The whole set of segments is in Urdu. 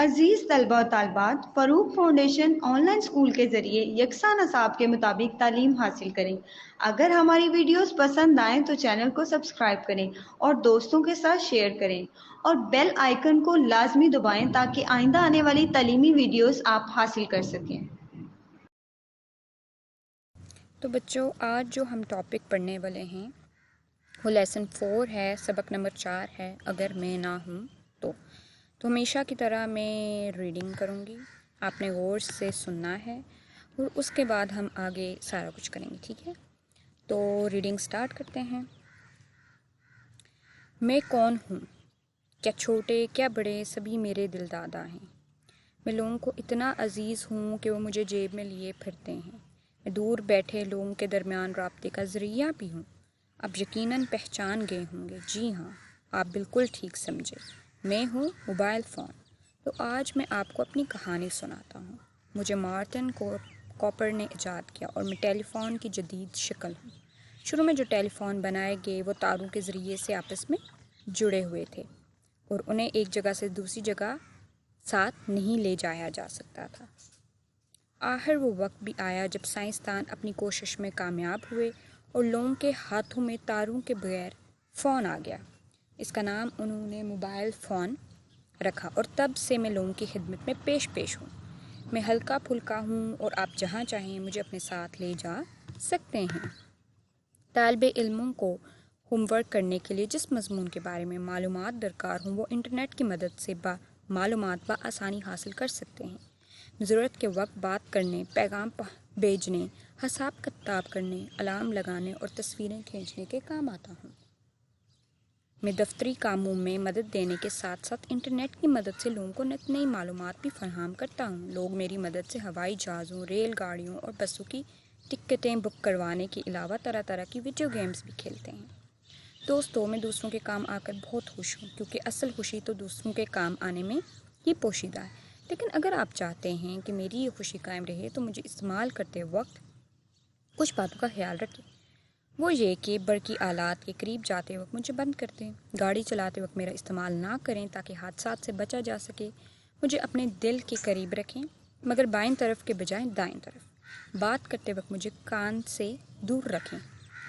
عزیز طلبہ و طالبات، فروغ فاؤنڈیشن آن لائن اسکول کے ذریعے یکساں نصاب کے مطابق تعلیم حاصل کریں۔ اگر ہماری ویڈیوز پسند آئیں تو چینل کو سبسکرائب کریں اور دوستوں کے ساتھ شیئر کریں اور بیل آئیکن کو لازمی دبائیں تاکہ آئندہ آنے والی تعلیمی ویڈیوز آپ حاصل کر سکیں۔ تو بچوں، آج جو ہم ٹاپک پڑھنے والے ہیں وہ لیسن 4 ہے، سبق نمبر 4 ہے، اگر میں نہ ہوں تو ہمیشہ کی طرح میں ریڈنگ کروں گی، آپ نے غور سے سننا ہے اور اس کے بعد ہم آگے سارا کچھ کریں گے، ٹھیک ہے؟ تو ریڈنگ سٹارٹ کرتے ہیں۔ میں کون ہوں؟ کیا چھوٹے کیا بڑے سبھی میرے دل دادا ہیں۔ میں لوگوں کو اتنا عزیز ہوں کہ وہ مجھے جیب میں لیے پھرتے ہیں۔ میں دور بیٹھے لوگوں کے درمیان رابطے کا ذریعہ بھی ہوں۔ اب یقیناً پہچان گئے ہوں گے، جی ہاں، آپ بالکل ٹھیک سمجھے، میں ہوں موبائل فون۔ تو آج میں آپ کو اپنی کہانی سناتا ہوں۔ مجھے مارٹن کوپر نے ایجاد کیا اور میں ٹیلی فون کی جدید شکل ہوں۔ شروع میں جو ٹیلی فون بنائے گئے وہ تاروں کے ذریعے سے آپس میں جڑے ہوئے تھے اور انہیں ایک جگہ سے دوسری جگہ ساتھ نہیں لے جایا جا سکتا تھا۔ آخر وہ وقت بھی آیا جب سائنسدان اپنی کوشش میں کامیاب ہوئے اور لوگوں کے ہاتھوں میں تاروں کے بغیر فون آ گیا۔ اس کا نام انہوں نے موبائل فون رکھا اور تب سے میں لوگوں کی خدمت میں پیش ہوں۔ میں ہلکا پھلکا ہوں اور آپ جہاں چاہیں مجھے اپنے ساتھ لے جا سکتے ہیں۔ طالب علموں کو ہوم ورک کرنے کے لیے جس مضمون کے بارے میں معلومات درکار ہوں وہ انٹرنیٹ کی مدد سے معلومات بآسانی حاصل کر سکتے ہیں۔ ضرورت کے وقت بات کرنے، پیغام بھیجنے، حساب کتاب کرنے، الارم لگانے اور تصویریں کھینچنے کے کام آتا ہوں۔ میں دفتری کاموں میں مدد دینے کے ساتھ ساتھ انٹرنیٹ کی مدد سے لوگوں کو نئی معلومات بھی فراہم کرتا ہوں۔ لوگ میری مدد سے ہوائی جہازوں، ریل گاڑیوں اور بسوں کی ٹکٹیں بک کروانے کے علاوہ طرح طرح کی ویڈیو گیمز بھی کھیلتے ہیں۔ دوستوں، میں دوسروں کے کام آ کر بہت خوش ہوں کیونکہ اصل خوشی تو دوسروں کے کام آنے میں ہی پوشیدہ ہے۔ لیکن اگر آپ چاہتے ہیں کہ میری یہ خوشی قائم رہے تو مجھے استعمال کرتے وقت کچھ باتوں کا خیال رکھیں۔ وہ یہ کہ برقی آلات کے قریب جاتے وقت مجھے بند کر دیں، گاڑی چلاتے وقت میرا استعمال نہ کریں تاکہ حادثات سے بچا جا سکے، مجھے اپنے دل کے قریب رکھیں مگر بائیں طرف کے بجائے دائیں طرف، بات کرتے وقت مجھے کان سے دور رکھیں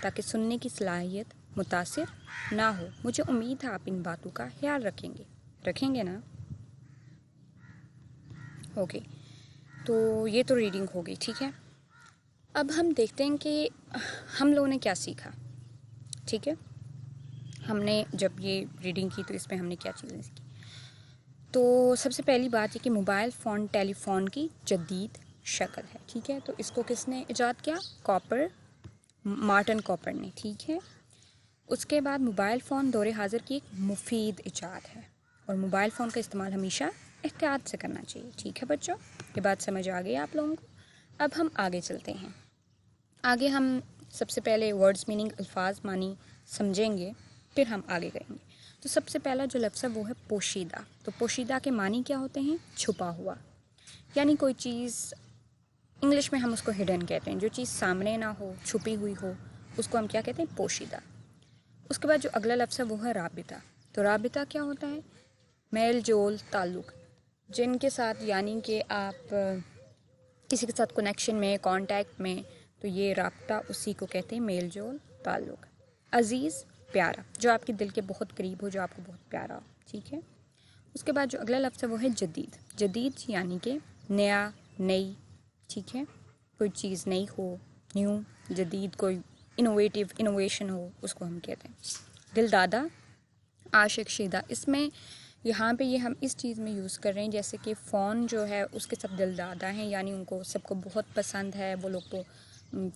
تاکہ سننے کی صلاحیت متاثر نہ ہو۔ مجھے امید ہے آپ ان باتوں کا خیال رکھیں گے نا؟ اوکے، تو یہ تو ریڈنگ ہو گئی، ٹھیک ہے؟ اب ہم دیکھتے ہیں کہ ہم لوگوں نے کیا سیکھا، ٹھیک ہے؟ ہم نے جب یہ ریڈنگ کی تو اس میں ہم نے کیا چیزیں سیکھی؟ تو سب سے پہلی بات یہ کہ موبائل فون ٹیلی فون کی جدید شکل ہے، ٹھیک ہے؟ تو اس کو کس نے ایجاد کیا؟ مارٹن کوپر نے، ٹھیک ہے؟ اس کے بعد موبائل فون دور حاضر کی ایک مفید ایجاد ہے اور موبائل فون کا استعمال ہمیشہ احتیاط سے کرنا چاہیے، ٹھیک ہے بچوں؟ یہ بات سمجھ آ گئی آپ لوگوں کو؟ اب ہم آگے چلتے ہیں۔ آگے ہم سب سے پہلے ورڈز میننگ، الفاظ معنی سمجھیں گے، پھر ہم آگے کریں گے۔ تو سب سے پہلا جو لفظ ہے وہ ہے پوشیدہ۔ تو پوشیدہ کے معنی کیا ہوتے ہیں؟ چھپا ہوا، یعنی کوئی چیز، انگلش میں ہم اس کو ہڈن کہتے ہیں، جو چیز سامنے نہ ہو، چھپی ہوئی ہو، اس کو ہم کیا کہتے ہیں؟ پوشیدہ۔ اس کے بعد جو اگلا لفظ ہے وہ ہے رابطہ۔ تو رابطہ کیا ہوتا ہے؟ میل جول، تعلق، جن کے ساتھ، یعنی کہ آپ کسی کے ساتھ کنیکشن میں، کانٹیکٹ میں، تو یہ رابطہ اسی کو کہتے ہیں میل جول، تعلق۔ عزیز، پیارا، جو آپ کے دل کے بہت قریب ہو، جو آپ کو بہت پیارا ہو، ٹھیک ہے؟ اس کے بعد جو اگلا لفظ ہے وہ ہے جدید۔ جدید یعنی کہ نیا، نئی، ٹھیک ہے؟ کوئی چیز نئی ہو، نیو، جدید، کوئی انوویشن ہو، اس کو ہم کہتے ہیں۔ دل دادا، عاشق، شیدا، اس میں یہاں پہ یہ ہم اس چیز میں یوز کر رہے ہیں جیسے کہ فون جو ہے اس کے سب دل دادا ہیں، یعنی ان کو سب کو بہت پسند ہے، وہ لوگ تو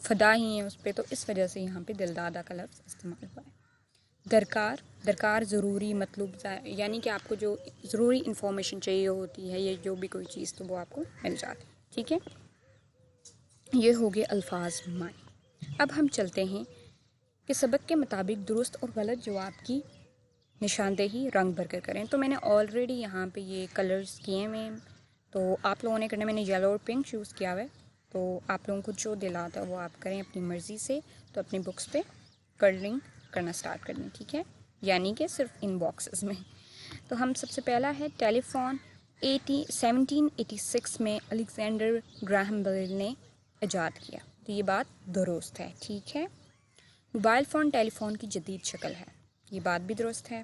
فدا ہی ہیں اس پہ، تو اس وجہ سے یہاں پہ دل دادا کا لفظ استعمال ہوا ہے۔ درکار ضروری، مطلوب، یعنی کہ آپ کو جو ضروری انفارمیشن چاہیے ہوتی ہے یا جو بھی کوئی چیز تو وہ آپ کو مل جاتی ہے، ٹھیک ہے؟ یہ ہو گئے الفاظ معنی۔ اب ہم چلتے ہیں کہ سبق کے مطابق درست اور غلط جواب کی نشاندہی رنگ بھر کر کریں۔ تو میں نے آلریڈی یہاں پہ یہ کلرز کیے ہوئے ہیں، تو آپ لوگوں نے کرنا، میں نے یلو اور پنک چوز کیا ہوا ہے، تو آپ لوگوں کو جو دل آتا ہے وہ آپ کریں اپنی مرضی سے۔ تو اپنی بکس پہ کلرنگ کرنا سٹارٹ کر دیں، ٹھیک ہے؟ یعنی کہ صرف ان باکسز میں۔ تو ہم سب سے پہلا ہے ٹیلی فون، 1786 میں الیگزینڈر گراہم بیل نے ایجاد کیا. تو یہ بات درست ہے. ٹھیک ہے. موبائل فون ٹیلی فون کی جدید شکل ہے. یہ بات بھی درست ہے.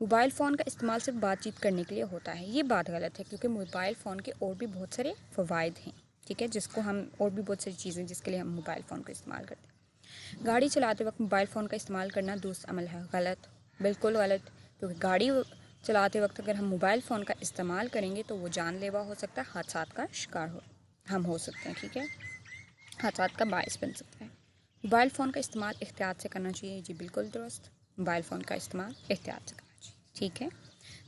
موبائل فون کا استعمال صرف بات چیت کرنے کے لیے ہوتا ہے. یہ بات غلط ہے کیونکہ موبائل فون کے اور بھی بہت سارے فوائد ہیں. ٹھیک ہے. جس کو ہم اور بھی بہت ساری چیزیں جس کے لیے ہم موبائل فون کا استعمال کرتے ہیں. گاڑی چلاتے وقت موبائل فون کا استعمال کرنا درست عمل ہے. غلط، بالکل غلط. کیونکہ گاڑی چلاتے وقت اگر ہم موبائل فون کا استعمال کریں گے تو وہ جان لیوا ہو سکتا ہے، حادثات کا شکار ہم ہو سکتے ہیں. ٹھیک ہے. حادثات کا باعث بن سکتا ہے. موبائل فون کا استعمال احتیاط سے کرنا چاہیے. جی بالکل درست. موبائل فون کا استعمال احتیاط سے کرنا چاہیے. ٹھیک ہے.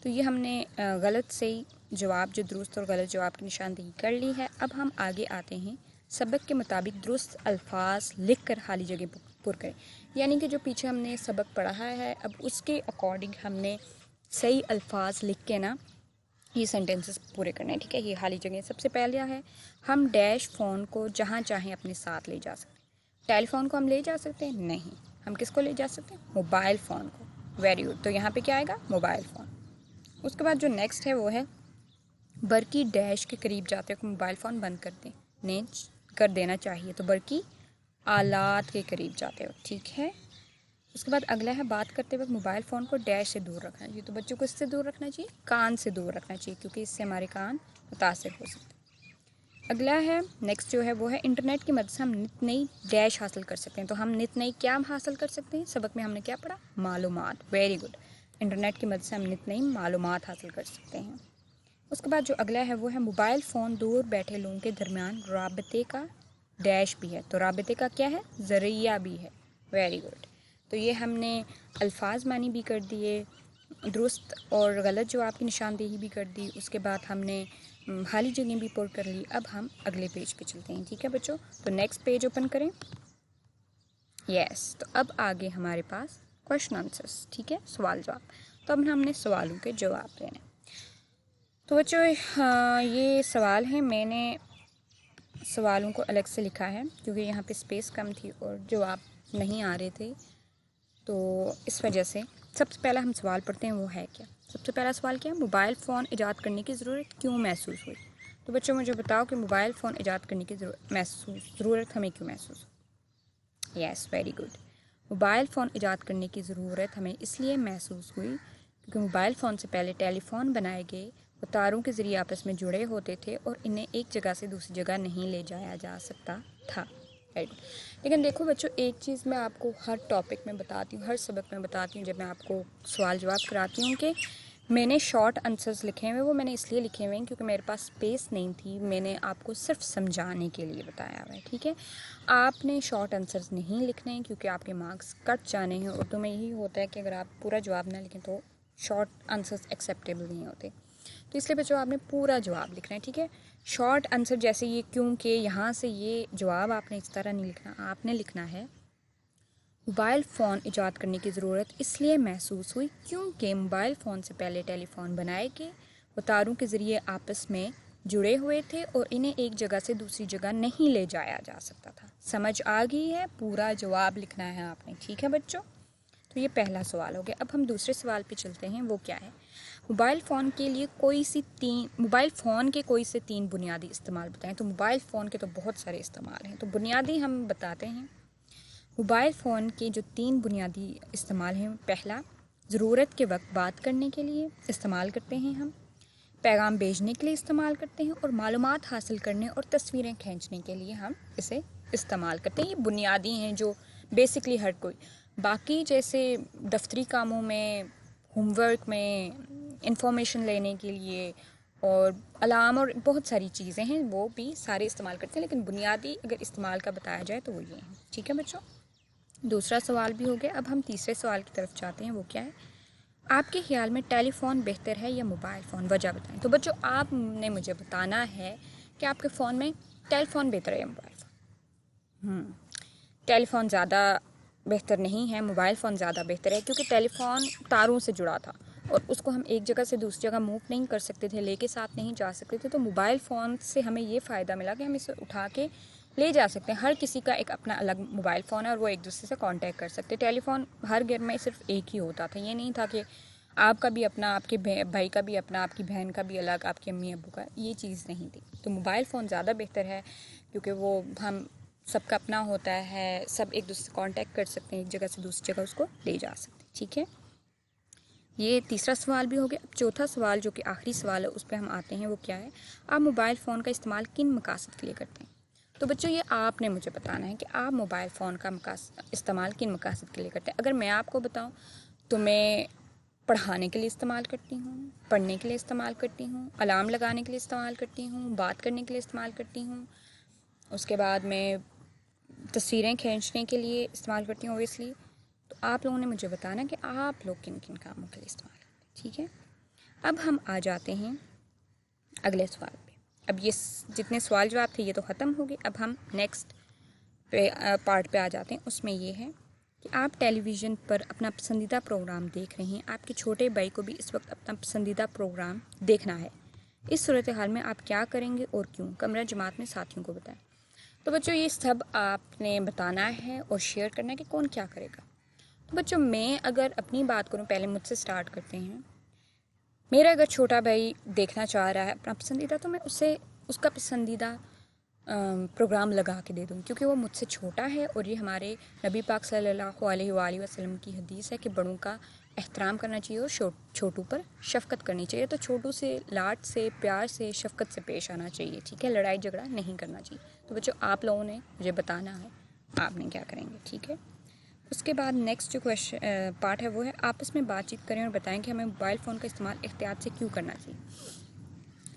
تو یہ ہم نے غلط سے جواب، جو درست اور غلط جواب کی نشاندہی کر لی ہے. اب ہم آگے آتے ہیں. سبق کے مطابق درست الفاظ لکھ کر خالی جگہ پر کریں. یعنی کہ جو پیچھے ہم نے سبق پڑھا ہے اب اس کے اکارڈنگ ہم نے صحیح الفاظ لکھ کے نا یہ سینٹینسز پورے کرنے ہیں. ٹھیک ہے. یہ خالی جگہ سب سے پہلے ہے ہم ڈیش فون کو جہاں چاہیں اپنے ساتھ لے جا سکتے ہیں. ٹیلی فون کو ہم لے جا سکتے ہیں؟ نہیں. ہم کس کو لے جا سکتے ہیں؟ موبائل فون کو. Very good. تو یہاں پہ کیا آئے گا؟ Mobile phone. اس کے بعد جو نیکسٹ ہے وہ ہے برقی ڈیش کے قریب جاتے وقت موبائل فون بند کر دینا چاہیے. تو برقی آلات کے قریب جاتے وقت. ٹھیک ہے. اس کے بعد اگلا ہے بات کرتے وقت موبائل فون کو ڈیش سے دور رکھنا چاہیے. تو بچوں کو اس سے دور رکھنا چاہیے، کان سے دور رکھنا چاہیے، کیونکہ اس سے ہمارے کان متاثر ہو سکتے ہیں. اگلا ہے نیکسٹ جو ہے وہ ہے انٹرنیٹ کی مدد سے ہم نت نئی ڈیش حاصل کر سکتے ہیں. تو ہم نت نئی کیا حاصل کر سکتے ہیں؟ سبق میں ہم نے کیا پڑھا؟ معلومات. Very good. انٹرنیٹ کی مدد سے ہم نت نئی معلومات حاصل کر سکتے ہیں. اس کے بعد جو اگلا ہے وہ ہے موبائل فون دور بیٹھے لوگوں کے درمیان رابطے کا ڈیش بھی ہے. تو رابطے کا کیا ہے؟ ذریعہ بھی ہے. Very good. تو یہ ہم نے الفاظ معنی بھی کر دیے، درست اور غلط جواب کی نشاندہی بھی کر دی. اس کے بعد ہم نے خالی جگہ بھی پر کر لی. اب ہم اگلے پیج پہ چلتے ہیں. ٹھیک ہے بچوں. تو نیکسٹ پیج اوپن کریں. یس. تو اب آگے ہمارے پاس کویشچن آنسرس. ٹھیک ہے. سوال جواب. تو اب ہم نے سوالوں کے جواب دینے. تو بچوں یہ سوال ہیں. میں نے سوالوں کو الگ سے لکھا ہے کیونکہ یہاں پہ اسپیس کم تھی اور جواب نہیں آ رہے تھے، تو اس وجہ سے سب سے پہلا ہم سوال پڑھتے ہیں. وہ ہے کیا؟ سب سے پہلا سوال کیا ہے؟ موبائل فون ایجاد کرنے کی ضرورت کیوں محسوس ہوئی؟ تو بچوں مجھے بتاؤ کہ موبائل فون ایجاد کرنے کی ضرورت ہمیں کیوں محسوس ہوئی؟ Yes. Very good. Mobile phone ایجاد کرنے کی ضرورت ہمیں اس لیے محسوس ہوئی کیونکہ موبائل فون سے پہلے ٹیلی فون بنائے گئے، وہ تاروں کے ذریعے آپس میں جڑے ہوتے تھے اور انہیں ایک جگہ سے دوسری جگہ نہیں لے جایا جا سکتا تھا. لیکن دیکھو بچوں، ایک چیز میں آپ کو ہر ٹاپک میں بتاتی ہوں، ہر سبق میں بتاتی ہوں جب میں آپ کو سوال جواب کراتی ہوں کہ میں نے شارٹ آنسرز لکھے ہوئے. وہ میں نے اس لیے لکھے ہوئے ہیں کیونکہ میرے پاس اسپیس نہیں تھی. میں نے آپ کو صرف سمجھانے کے لیے بتایا ہوا ہے. ٹھیک ہے. آپ نے شارٹ آنسرز نہیں لکھنے ہیں کیونکہ آپ کے مارکس کٹ جانے ہیں. اردو میں یہی ہوتا ہے کہ اگر آپ پورا جواب نہ لکھیں تو شارٹ آنسرز ایکسیپٹیبل نہیں ہوتے. تو اس لیے بچوں آپ نے پورا جواب لکھنا ہے. ٹھیک ہے. شارٹ آنسر جیسے یہ کیونکہ یہاں سے یہ جواب آپ نے اس طرح نہیں لکھنا. آپ نے لکھنا ہے موبائل فون ایجاد کرنے کی ضرورت اس لیے محسوس ہوئی کیونکہ موبائل فون سے پہلے ٹیلی فون بنائے گئے، وہ تاروں کے ذریعے آپس میں جڑے ہوئے تھے اور انہیں ایک جگہ سے دوسری جگہ نہیں لے جایا جا سکتا تھا. سمجھ آ گئی ہے؟ پورا جواب لکھنا ہے آپ نے. ٹھیک ہے بچوں. تو یہ پہلا سوال ہو گیا. اب ہم دوسرے سوال پہ چلتے ہیں. وہ کیا ہے؟ موبائل فون کے کوئی سے تین بنیادی استعمال بتائیں. تو موبائل فون کے تو بہت سارے استعمال ہیں، تو بنیادی ہم بتاتے ہیں. موبائل فون کے جو تین بنیادی استعمال ہیں، پہلا ضرورت کے وقت بات کرنے کے لیے استعمال کرتے ہیں، ہم پیغام بھیجنے کے لیے استعمال کرتے ہیں، اور معلومات حاصل کرنے اور تصویریں کھینچنے کے لیے ہم اسے استعمال کرتے ہیں. یہ بنیادی ہیں جو بیسکلی ہر کوئی، باقی جیسے دفتری کاموں میں، ہوم ورک میں، انفارمیشن لینے کے لیے اور الارم اور بہت ساری چیزیں ہیں وہ بھی سارے استعمال کرتے ہیں، لیکن بنیادی اگر استعمال کا بتایا جائے تو وہ یہ ہیں. ٹھیک ہے بچوں. دوسرا سوال بھی ہو گیا. اب ہم تیسرے سوال کی طرف جاتے ہیں. وہ کیا ہے؟ آپ کے خیال میں ٹیلی فون بہتر ہے یا موبائل فون؟ وجہ بتائیں. تو بچوں آپ نے مجھے بتانا ہے کہ آپ کے فون میں ٹیلی فون بہتر ہے یا موبائل فون؟ ٹیلی فون زیادہ بہتر نہیں ہے، موبائل فون زیادہ بہتر ہے، کیونکہ ٹیلی فون تاروں سے جڑا تھا اور اس کو ہم ایک جگہ سے دوسری جگہ موو نہیں کر سکتے تھے، لے کے ساتھ نہیں جا سکتے تھے. تو موبائل فون سے ہمیں یہ فائدہ ملا کہ ہم اسے اٹھا کے لے جا سکتے ہیں. ہر کسی کا ایک اپنا الگ موبائل فون ہے اور وہ ایک دوسرے سے کانٹیکٹ کر سکتے. ٹیلی فون ہر گھر میں صرف ایک ہی ہوتا تھا. یہ نہیں تھا کہ آپ کا بھی اپنا، آپ کے بھائی کا بھی اپنا، آپ کی بہن کا بھی الگ، آپ کے امی ابو کا، یہ چیز نہیں تھی. تو موبائل فون زیادہ بہتر ہے کیونکہ وہ ہم سب کا اپنا ہوتا ہے، سب ایک دوسرے سے کانٹیکٹ کر سکتے ہیں، ایک جگہ سے دوسری جگہ اس کو لے جا سکتے ہیں. ٹھیک ہے، یہ تیسرا سوال بھی ہو گیا. اب چوتھا سوال جو کہ آخری سوال ہے اس پہ ہم آتے ہیں، وہ کیا ہے؟ آپ موبائل فون کا استعمال کن مقاصد کے لیے کرتے ہیں؟ تو بچوں یہ آپ نے مجھے بتانا ہے کہ آپ موبائل فون کا استعمال کن مقاصد کے لیے کرتے ہیں. اگر میں آپ کو بتاؤں تو میں پڑھانے کے لیے استعمال کرتی ہوں، پڑھنے کے لیے استعمال کرتی ہوں، الارم لگانے کے لیے استعمال کرتی ہوں، بات کرنے کے لیے استعمال کرتی ہوں، اس کے بعد میں تصویریں کھینچنے کے لیے استعمال کرتی ہوں اوبیسلی. تو آپ لوگوں نے مجھے بتانا کہ آپ لوگ کن کن کاموں کے لیے استعمال کرتے ہیں. ٹھیک ہے، اب ہم آ جاتے ہیں اگلے سوال پہ. اب یہ جتنے سوال جواب تھے یہ تو ختم ہو گئے. اب ہم نیکسٹ پارٹ پہ آ جاتے ہیں. اس میں یہ ہے کہ آپ ٹیلی ویژن پر اپنا پسندیدہ پروگرام دیکھ رہے ہیں. آپ کے چھوٹے بھائی کو بھی اس وقت اپنا پسندیدہ پروگرام دیکھنا ہے. اس صورتحال میں آپ کیا کریں گے اور کیوں؟ کمرہ جماعت میں ساتھیوں کو بتائیں. تو بچوں یہ سب آپ نے بتانا ہے اور شیئر کرنا ہے کہ کون کیا کرے گا. تو بچوں میں اگر اپنی بات کروں، پہلے مجھ سے سٹارٹ کرتے ہیں. میرا اگر چھوٹا بھائی دیکھنا چاہ رہا ہے اپنا پسندیدہ، تو میں اسے اس کا پسندیدہ پروگرام لگا کے دے دوں، کیونکہ وہ مجھ سے چھوٹا ہے. اور یہ ہمارے نبی پاک صلی اللہ علیہ وآلہ وسلم کی حدیث ہے کہ بڑوں کا احترام کرنا چاہیے اور چھوٹوں پر شفقت کرنی چاہیے. تو چھوٹوں سے لاڈ سے، پیار سے، شفقت سے پیش آنا چاہیے. ٹھیک ہے، لڑائی جھگڑا نہیں کرنا چاہیے. تو بچوں آپ لوگوں نے مجھے بتانا ہے آپ نے کیا کریں گے. ٹھیک ہے، اس کے بعد نیکسٹ جو پارٹ ہے وہ ہے آپس میں بات چیت کریں اور بتائیں کہ ہمیں موبائل فون کا استعمال احتیاط سے کیوں کرنا چاہیے.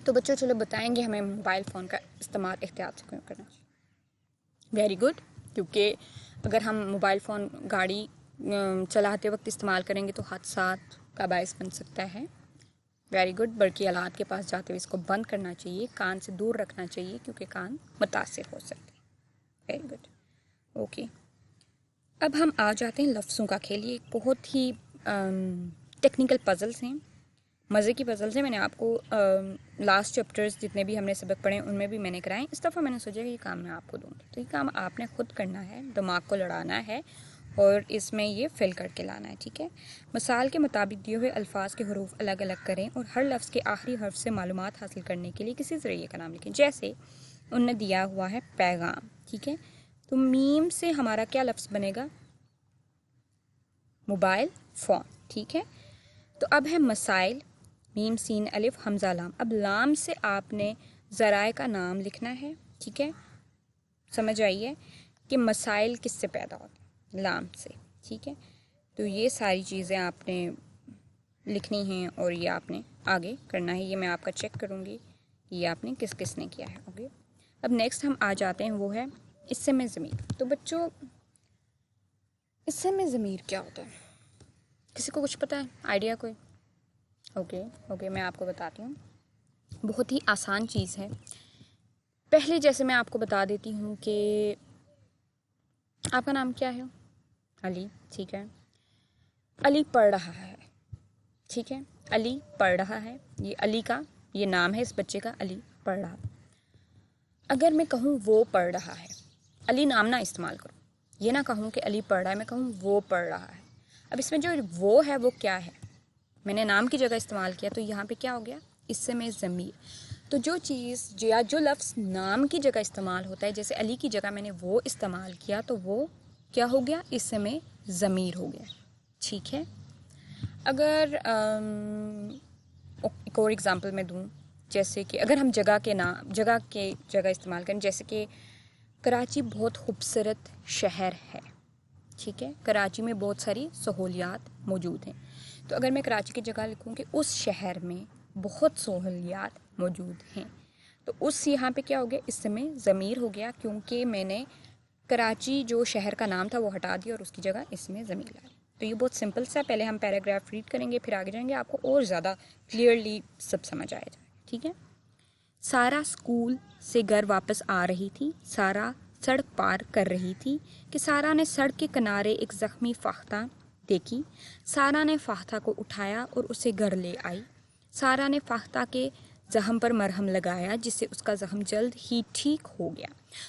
تو بچوں چلو بتائیں گے ہمیں موبائل فون کا استعمال احتیاط سے کیوں کرنا چاہیے. ویری گڈ، کیونکہ اگر ہم موبائل فون گاڑی چلاتے وقت استعمال کریں گے تو حادثات کا باعث بن سکتا ہے. ویری گڈ، برقی آلات کے پاس جاتے ہوئے اس کو بند کرنا چاہیے، کان سے دور رکھنا چاہیے کیونکہ کان متاثر ہو سکتے ہیں. Very good, okay. اب ہم آ جاتے ہیں لفظوں کا کھیل. یہ بہت ہی ٹیکنیکل پزلز ہیں، مزے کی پزلز ہیں. میں نے آپ کو لاسٹ چیپٹرز جتنے بھی ہم نے سبق پڑھے ان میں بھی میں نے کرائے. اس دفعہ میں نے سوچا کہ یہ کام میں آپ کو دوں گی. تو یہ کام آپ نے خود کرنا ہے، دماغ کو لڑانا ہے اور اس میں یہ فل کر کے لانا ہے. ٹھیک ہے، مثال کے مطابق دیے ہوئے الفاظ کے حروف الگ الگ کریں اور ہر لفظ کے آخری حرف سے معلومات حاصل کرنے کے لیے کسی ذریعے کا نام لکھیں. جیسے ان نے دیا ہوا ہے پیغام. ٹھیک ہے، تو میم سے ہمارا کیا لفظ بنے گا؟ Mobile phone. ٹھیک ہے، تو اب ہے مسائل، میم سین الف حمزہ لام. اب لام سے آپ نے ذرائع کا نام لکھنا ہے. ٹھیک ہے، سمجھ آئیے کہ مسائل کس سے پیدا ہوتے ہیں؟ لام سے. ٹھیک ہے، تو یہ ساری چیزیں آپ نے لکھنی ہیں اور یہ آپ نے آگے کرنا ہے. یہ میں آپ کا چیک کروں گی یہ آپ نے کس کس نے کیا ہے. اوکے، اب نیکسٹ ہم آ جاتے ہیں، وہ ہے اس سے میں ضمیر. تو بچوں اس سے میں ضمیر کیا ہوتا ہے؟ کسی کو کچھ پتہ ہے؟ آئیڈیا کوئی؟ اوکے میں آپ کو بتاتی ہوں. بہت ہی آسان چیز ہے. پہلے جیسے میں آپ کو بتا دیتی ہوں کہ آپ کا نام کیا ہے؟ علی. ٹھیک ہے، علی پڑھ رہا ہے. ٹھیک ہے، علی پڑھ رہا ہے. یہ علی کا یہ نام ہے، اس بچے کا، علی پڑھ رہا. اگر میں کہوں وہ پڑھ رہا ہے، علی نام نہ استعمال کروں، یہ نہ کہوں کہ علی پڑھ رہا ہے، میں کہوں وہ پڑھ رہا ہے. اب اس میں جو وہ ہے وہ کیا ہے؟ میں نے نام کی جگہ استعمال کیا تو یہاں پہ کیا ہو گیا؟ اس سے میں ضمیر. تو جو چیز یا جو لفظ نام کی جگہ استعمال ہوتا ہے، جیسے علی کی جگہ میں نے وہ استعمال کیا تو وہ کیا ہو گیا؟ اس سے میں ضمیر ہو گیا. ٹھیک ہے، اگر ایک اور ایگزامپل میں دوں، جیسے کہ اگر ہم جگہ کے جگہ استعمال کریں، جیسے کہ کراچی بہت خوبصورت شہر ہے. ٹھیک ہے، کراچی میں بہت ساری سہولیات موجود ہیں. تو اگر میں کراچی کی جگہ لکھوں کہ اس شہر میں بہت سہولیات موجود ہیں، تو اس یہاں پہ کیا ہو گیا؟ اس سے میں ضمیر ہو گیا، کیونکہ میں نے کراچی جو شہر کا نام تھا وہ ہٹا دیا اور اس کی جگہ اس میں ضمیر لا لی. تو یہ بہت سمپل سا. پہلے ہم پیراگراف ریڈ کریں گے، پھر آگے جائیں گے، آپ کو اور زیادہ کلیئرلی سب سمجھ آئے جائے. ٹھیک ہے، سارا اسکول سے گھر واپس آ رہی تھی. سارا سڑک پار کر رہی تھی کہ سارا نے سڑک کے کنارے ایک زخمی فاختہ دیکھی. سارا نے فاختہ کو اٹھایا اور اسے گھر لے آئی. سارا نے فاختہ کے زخم پر مرہم لگایا جس سے اس کا زخم جلد ہی ٹھیک ہو گیا.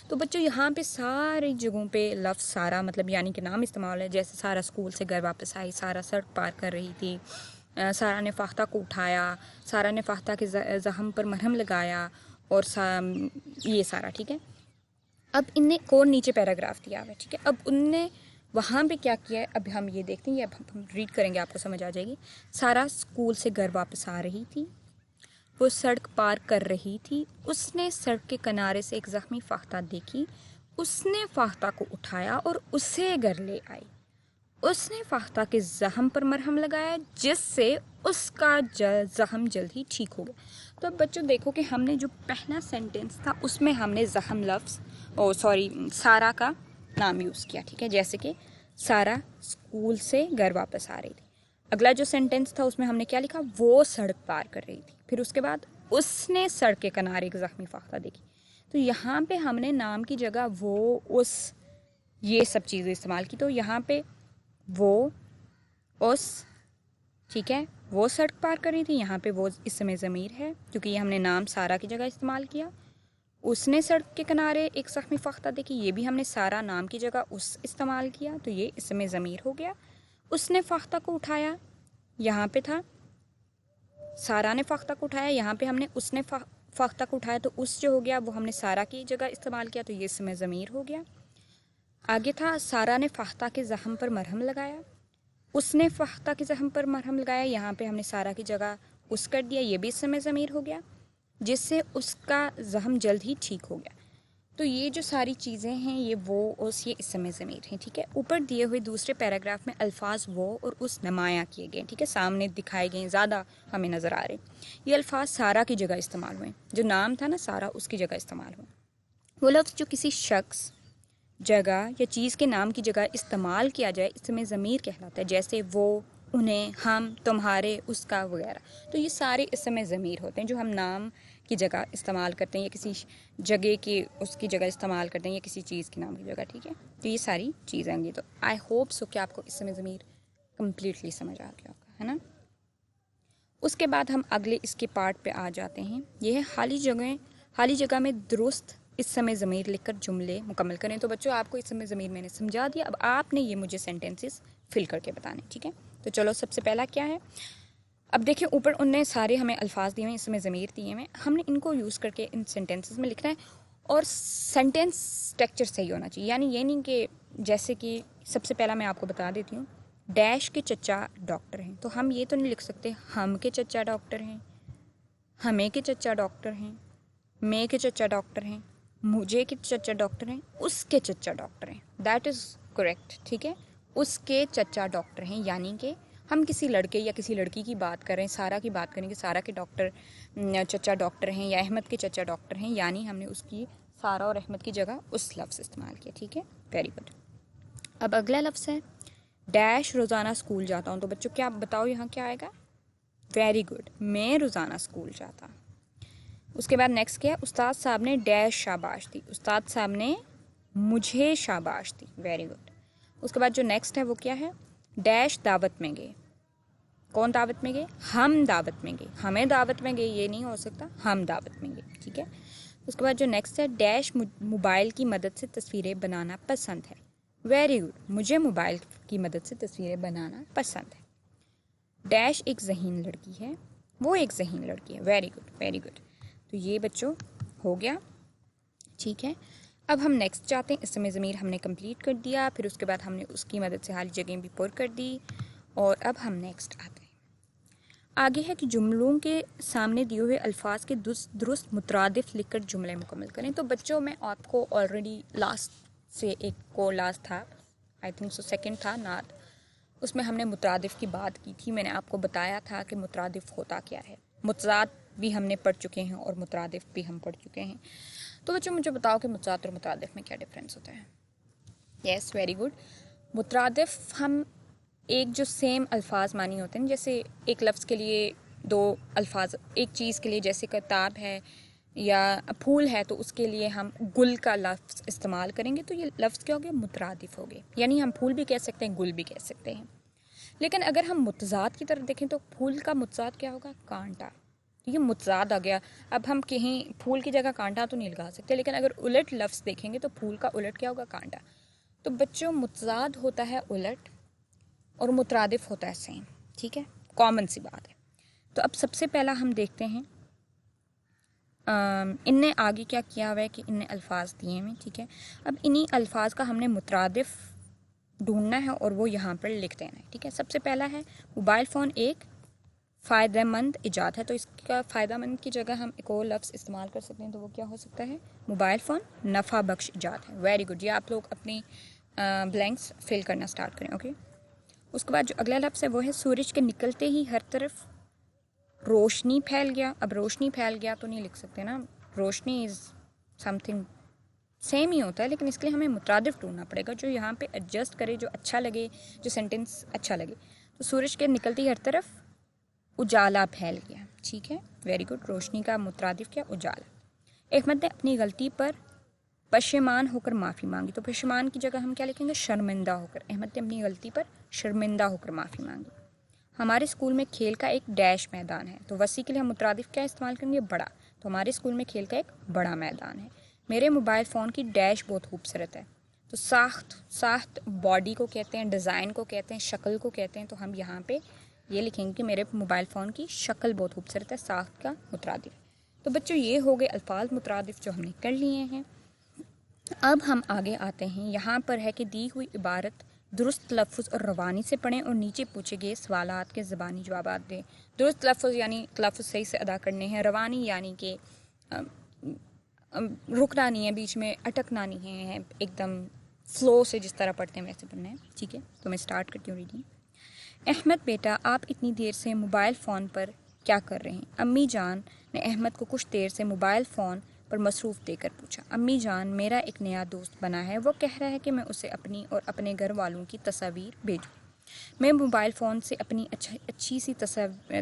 تو بچوں یہاں پہ ساری جگہوں پہ لفظ سارا مطلب یعنی کہ نام استعمال ہے. جیسے سارا اسکول سے گھر واپس آئی، سارا سڑک پار کر رہی تھی، سارا نے فاختہ کو اٹھایا، سارا نے فاختہ کے زخم پر مرہم لگایا، اور یہ سارا، ٹھیک ہے. اب ان نے ایک اور نیچے پیراگراف دیا ہوا ہے، ٹھیک ہے. اب ان نے وہاں پہ کیا کیا ہے اب ہم یہ دیکھتے ہیں، یہ اب ہم ریڈ کریں گے، آپ کو سمجھ آ جائے گی. سارا اسکول سے گھر واپس آ رہی تھی، وہ سڑک پار کر رہی تھی، اس نے سڑک کے کنارے سے ایک زخمی فاختہ دیکھی، اس نے فاختہ کو اٹھایا اور اسے گھر لے آئی. اس نے فاختہ کے زخم پر مرہم لگایا جس سے اس کا زخم جلد ہی ٹھیک ہو گیا. تو اب بچوں دیکھو کہ ہم نے جو پہلا سینٹنس تھا اس میں ہم نے زخم لفظ سارا کا نام یوز کیا، ٹھیک ہے. جیسے کہ سارا اسکول سے گھر واپس آ رہی تھی. اگلا جو سینٹنس تھا اس میں ہم نے کیا لکھا، وہ سڑک پار کر رہی تھی. پھر اس کے بعد اس نے سڑک کے کنارے ایک زخمی فاختہ دیکھی. تو یہاں پہ ہم نے نام کی جگہ وہ، اس، یہ سب چیزیں استعمال کی. تو یہاں پہ وہ، اس، ٹھیک ہے، وہ سڑک پار کر رہی تھی. یہاں پہ وہ اسم ضمیر ہے کیونکہ یہ ہم نے نام سارا کی جگہ استعمال کیا. اس نے سڑک کے کنارے ایک زخمی فاختہ دیکھی، یہ بھی ہم نے سارا نام کی جگہ اس استعمال کیا، تو یہ اسم ضمیر ہو گیا. اس نے فاختہ کو اٹھایا، یہاں پہ تھا سارا نے فاختہ کو اٹھایا، یہاں پہ ہم نے اس نے فاختہ کو اٹھایا، تو اس جو ہو گیا وہ ہم نے سارا کی جگہ استعمال کیا، تو یہ اسم ضمیر ہو گیا. آگے تھا سارا نے فاختہ کے زخم پر مرہم لگایا، اس نے فاختہ کے زخم پر مرہم لگایا، یہاں پہ ہم نے سارا کی جگہ اس کر دیا، یہ بھی اسم ضمیر ہو گیا، جس سے اس کا زخم جلد ہی ٹھیک ہو گیا. تو یہ جو ساری چیزیں ہیں یہ وہ، اس، یہ اسم ضمیر ہیں، ٹھیک ہے. اوپر دیے ہوئے دوسرے پیراگراف میں الفاظ وہ اور اس نمایاں کیے گئے، ٹھیک ہے، سامنے دکھائے گئے، زیادہ ہمیں نظر آ رہے. یہ الفاظ سارا کی جگہ استعمال ہوئے، جو نام تھا نا سارا، اس کی جگہ استعمال ہوئے. وہ لفظ جو کسی شخص، جگہ یا چیز کے نام کی جگہ استعمال کیا جائے اسم ضمیر کہلاتا ہے، جیسے وہ، انہیں، ہم، تمہارے، اس کا وغیرہ. تو یہ سارے اسم ضمیر ہوتے ہیں جو ہم نام کی جگہ استعمال کرتے ہیں، یا کسی جگہ کی اس کی جگہ استعمال کرتے ہیں، یا کسی چیز کے نام کی جگہ، ٹھیک ہے. تو یہ ساری چیزیں ہوں گی. تو آئی ہوپ سو کہ آپ کو اسم ضمیر کمپلیٹلی سمجھ آ گیا ہوگا، ہے نا. اس کے بعد ہم اگلے اس کے پارٹ پہ آ جاتے ہیں. یہ ہے خالی جگہ میں درست اسم ضمیر لکھ کر جملے مکمل کریں. تو بچوں آپ کو اسم ضمیر میں نے سمجھا دیا، اب آپ نے یہ مجھے سینٹنسز فل کر کے بتانے، ٹھیک ہے. تو چلو سب سے پہلا کیا ہے، اب دیکھیں اوپر ان نے سارے ہمیں الفاظ دیے ہوئے، اسم ضمیر دیے ہوئے، ہم نے ان کو یوز کر کے ان سینٹنسز میں لکھنا ہے. اور سینٹنس اسٹرکچر صحیح ہونا چاہیے، یعنی یہ نہیں کہ جیسے کہ سب سے پہلا میں آپ کو بتا دیتی ہوں، ڈیش کے چچا ڈاکٹر ہیں، تو ہم یہ تو نہیں لکھ سکتے ہم کے چچا ڈاکٹر ہیں، ہمیں کے چچا ڈاکٹر ہیں، میں کے چچا ڈاکٹر ہیں، مجھے کے چچا ڈاکٹر ہیں، اس کے چچا ڈاکٹر ہیں. دیٹ از کریکٹ، ٹھیک ہے. اس کے چچا ڈاکٹر ہیں، یعنی کہ ہم کسی لڑکے یا کسی لڑکی کی بات کر رہے ہیں، سارا کی بات کریں کہ سارا کے ڈاکٹر چچا ڈاکٹر ہیں، یا احمد کے چچا ڈاکٹر ہیں، یعنی ہم نے اس کی سارا اور احمد کی جگہ اس لفظ استعمال کیا، ٹھیک ہے. Very good. اب اگلا لفظ ہے ڈیش روزانہ اسکول جاتا ہوں. تو بچوں کیا بتاؤ یہاں کیا آئے گا؟ ویری گڈ، میں روزانہ اسکول جاتا. اس کے بعد نیکسٹ کیا ہے، استاد صاحب نے ڈیش شاباش دی. استاد صاحب نے مجھے شاباش دی. Very good. اس کے بعد جو نیکسٹ ہے وہ کیا ہے، ڈیش دعوت میں گئے. کون دعوت میں گئے؟ ہم دعوت میں گئے. ہمیں دعوت میں گئے یہ نہیں ہو سکتا، ہم دعوت میں گئے، ٹھیک ہے. اس کے بعد جو نیکسٹ ہے، ڈیش موبائل کی مدد سے تصویریں بنانا پسند ہے. ویری گڈ، مجھے موبائل کی مدد سے تصویریں بنانا پسند ہے. ڈیش ایک ذہین لڑکی ہے، وہ ایک ذہین لڑکی ہے. Very good, very good. تو یہ بچوں ہو گیا، ٹھیک ہے. اب ہم نیکسٹ چاہتے ہیں، اسم ضمیر ہم نے کمپلیٹ کر دیا، پھر اس کے بعد ہم نے اس کی مدد سے خالی جگہیں بھی پر کر دی. اور اب ہم نیکسٹ آتے ہیں، آگے ہے کہ جملوں کے سامنے دیے ہوئے الفاظ کے درست مترادف لکھ کر جملے مکمل کریں. تو بچوں میں آپ کو آلریڈی لاسٹ سے ایک کو لاسٹ تھا، آئی تھنک سو سیکنڈ تھا نات، اس میں ہم نے مترادف کی بات کی تھی. میں نے آپ کو بتایا تھا کہ مترادف ہوتا کیا ہے. متضاد بھی ہم نے پڑھ چکے ہیں اور مترادف بھی ہم پڑھ چکے ہیں. تو بچوں مجھے بتاؤ کہ متضاد اور مترادف میں کیا ڈفرینس ہوتا ہے. یس، ویری گڈ. مترادف ہم ایک جو سیم الفاظ معنی ہوتے ہیں، جیسے ایک لفظ کے لیے دو الفاظ، ایک چیز کے لیے جیسے کتاب ہے یا پھول ہے تو اس کے لیے ہم گل کا لفظ استعمال کریں گے، تو یہ لفظ کیا ہو گیا، مترادف ہو گئے. یعنی ہم پھول بھی کہہ سکتے ہیں، گل بھی کہہ سکتے ہیں. لیکن اگر ہم متضاد کی طرف دیکھیں تو پھول کا متضاد کیا ہوگا، کانٹا. یہ متضاد آ گیا. اب ہم کہیں پھول کی جگہ کانٹا تو نہیں لگا سکتے، لیکن اگر الٹ لفظ دیکھیں گے تو پھول کا الٹ کیا ہوگا، کانٹا. تو بچوں متضاد ہوتا ہے الٹ اور مترادف ہوتا ہے سیم، ٹھیک ہے. کامن سی بات ہے. تو اب سب سے پہلا ہم دیکھتے ہیں ان نے آگے کیا کیا ہوا ہے کہ ان نے الفاظ دیے ہیں. ٹھیک ہے, اب انہی الفاظ کا ہم نے مترادف ڈھونڈنا ہے اور وہ یہاں پر لکھ دینا ہے. ٹھیک ہے, سب سے پہلا ہے موبائل فون ایک فائدہ مند ایجاد ہے. تو اس کا فائدہ مند کی جگہ ہم ایک اور لفظ استعمال کر سکتے ہیں, تو وہ کیا ہو سکتا ہے؟ موبائل فون نفع بخش ایجاد ہے. ویری گڈ, یہ آپ لوگ اپنی بلینکس فل کرنا سٹارٹ کریں. اوکے, اس کے بعد جو اگلا لفظ ہے وہ ہے سورج کے نکلتے ہی ہر طرف روشنی پھیل گیا. اب روشنی پھیل گیا تو نہیں لکھ سکتے نا, روشنی از سم تھنگ سیم ہی ہوتا ہے, لیکن اس کے لیے ہمیں مترادف ڈھونڈنا پڑے گا جو یہاں پہ ایڈجسٹ کرے, جو اچھا لگے, جو سینٹینس اچھا لگے. تو سورج کے نکلتی ہر طرف اجالا پھیل گیا. ٹھیک ہے, ویری گڈ, روشنی کا مترادف کیا؟ اجالا. احمد نے اپنی غلطی پر پشیمان ہو کر معافی مانگی. تو پشیمان کی جگہ ہم کیا لکھیں گے؟ شرمندہ ہو کر. احمد نے اپنی غلطی پر شرمندہ ہو کر معافی مانگی. ہمارے اسکول میں کھیل کا ایک ڈیش میدان ہے. تو وسیع کے لیے ہم مترادف کیا استعمال کریں گے؟ بڑا. تو ہمارے اسکول میں کھیل کا ایک بڑا میدان ہے. میرے موبائل فون کی ڈیش بہت خوبصورت ہے. تو ساخت باڈی کو کہتے ہیں, ڈیزائن کو کہتے ہیں, شکل کو کہتے ہیں. تو ہم یہاں پہ یہ لکھیں گے کہ میرے موبائل فون کی شکل بہت خوبصورت ہے, ساخت کا مترادف. تو بچوں یہ ہو گئے الفاظ مترادف جو ہم نے کر لیے ہیں. اب ہم آگے آتے ہیں, یہاں پر ہے کہ دی ہوئی عبارت درست لفظ اور روانی سے پڑھیں اور نیچے پوچھے گئے سوالات کے زبانی جوابات دیں. درست لفظ یعنی لفظ صحیح سے ادا کرنے ہیں, روانی یعنی کہ رکنا نہیں ہے, بیچ میں اٹکنا نہیں ہے, ایک دم فلو سے جس طرح پڑھتے ہیں ویسے پڑھنا ہے. ٹھیک ہے, تو میں سٹارٹ کرتی ہوں ریڈنگ. احمد بیٹا آپ اتنی دیر سے موبائل فون پر کیا کر رہے ہیں؟ امی جان نے احمد کو کچھ دیر سے موبائل فون پر مصروف دے کر پوچھا. امی جان میرا ایک نیا دوست بنا ہے, وہ کہہ رہا ہے کہ میں اسے اپنی اور اپنے گھر والوں کی تصاویر بھیجوں. میں موبائل فون سے اپنی اچھی سی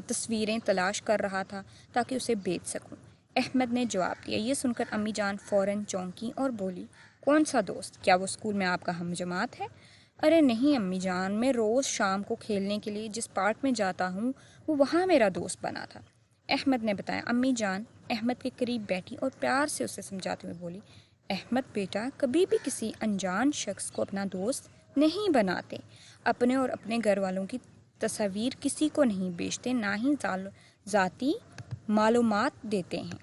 تصویریں تلاش کر رہا تھا تاکہ اسے بھیج سکوں. احمد نے جواب دیا. یہ سن کر امی جان فوراً چونکی اور بولی کون سا دوست؟ کیا وہ اسکول میں آپ کا ہم جماعت ہے؟ ارے نہیں امی جان, میں روز شام کو کھیلنے کے لیے جس پارک میں جاتا ہوں وہ وہاں میرا دوست بنا تھا. احمد نے بتایا. امی جان احمد کے قریب بیٹھی اور پیار سے اسے سمجھاتے ہوئے بولی احمد بیٹا کبھی بھی کسی انجان شخص کو اپنا دوست نہیں بناتے. اپنے اور اپنے گھر والوں کی تصاویر کسی کو نہیں بیچتے, نہ ہی ذاتی معلومات دیتے ہیں.